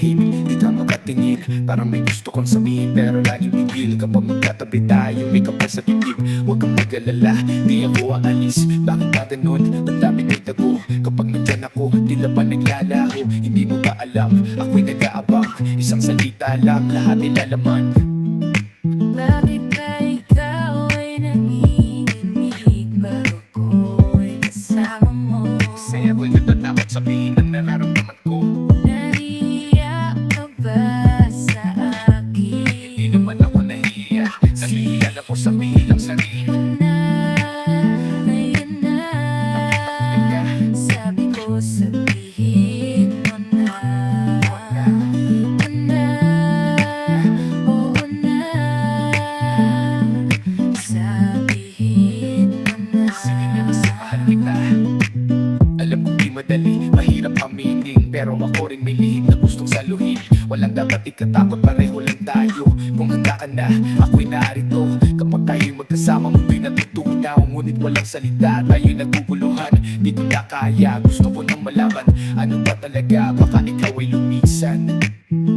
tahimik, di ka makatingin. Parang may gusto kong sabihin pero laging bibig. Kapag magkatabi tayo, may kapal sa bibig. Huwag kang mag-alala, di ako aalis. Bakit ka ganun? Ang dami may tago. Kapag nandyan ako, tila ba naglalaho? Hindi mo ba alam? Ako'y nag-aabang. Isang salita lang, lahat nilalaman. Bakit ba ikaw ay nanginginig bago ko'y kasama mo? Kasi ako'y natatakot sabihin ang nararamdaman ko. Nahihiya ka ba sa akin? Hindi naman ako nahihiya. Nahihiya na ko sabihin ang sarili. Ayun na, sabi ko sabihin mo na. Oo na, sabihin mo na. Sige na, kasi mahal kita. Alam ko di madali, mahirap aminin. Pero ako rin may lihim na gustong saluhin. Walang dapat ikatakot, pareho lang tayo. Kung handa ka na, ako'y narito. Kapag tayo'y magkasama, mundo'y natutunaw. Ngunit walang salita, tayo'y naguguluhan. Di ko na kaya, gusto ko nang malaman. Ano ba talaga, baka ikaw ay lumisan.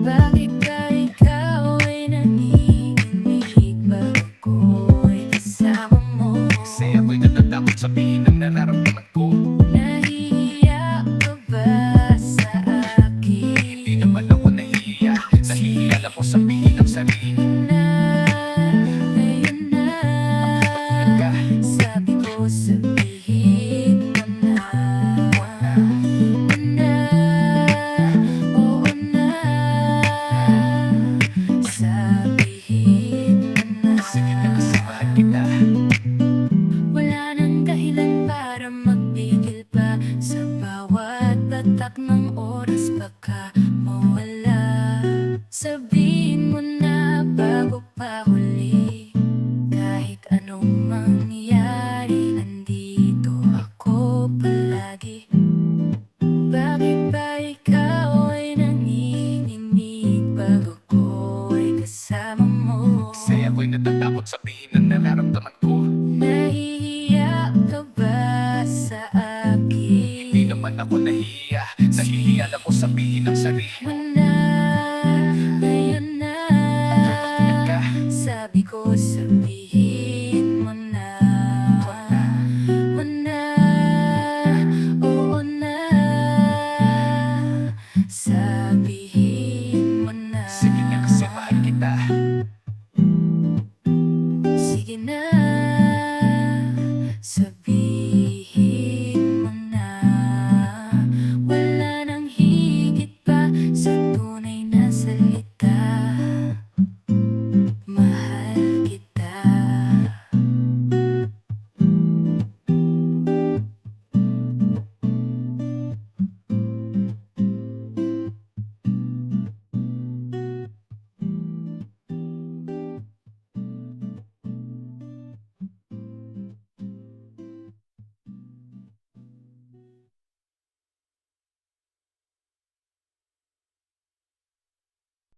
Bakit ba ikaw ay nanginginig bago ko'y kasama mo? Kasi ako'y natatakot sabihin ang nararamdaman ko. Nahihiya ka ba sa akin? Hindi naman ako nahihiya. Nahihiya lang ko sabihin ang sarili. Ayun na, sabi ko sabihin mo na. Oo na, sabihin mo na. Sige na, kasi mahal kita. Wala nang dahilan para magpigil pa sa bawat tatak ng oras baka mawala. Sabihin mo na bago pa huli. Kahit anong mangyari, nandito ako palagi. Bakit ba ikaw ay nanginginig bago ko'y kasama mo? Kasi ako'y natatakot sabihin ang nararamdaman ko. Nahihiya ka ba sa akin? Hindi naman ako nahihiya. Nahihiya lang ko sabihin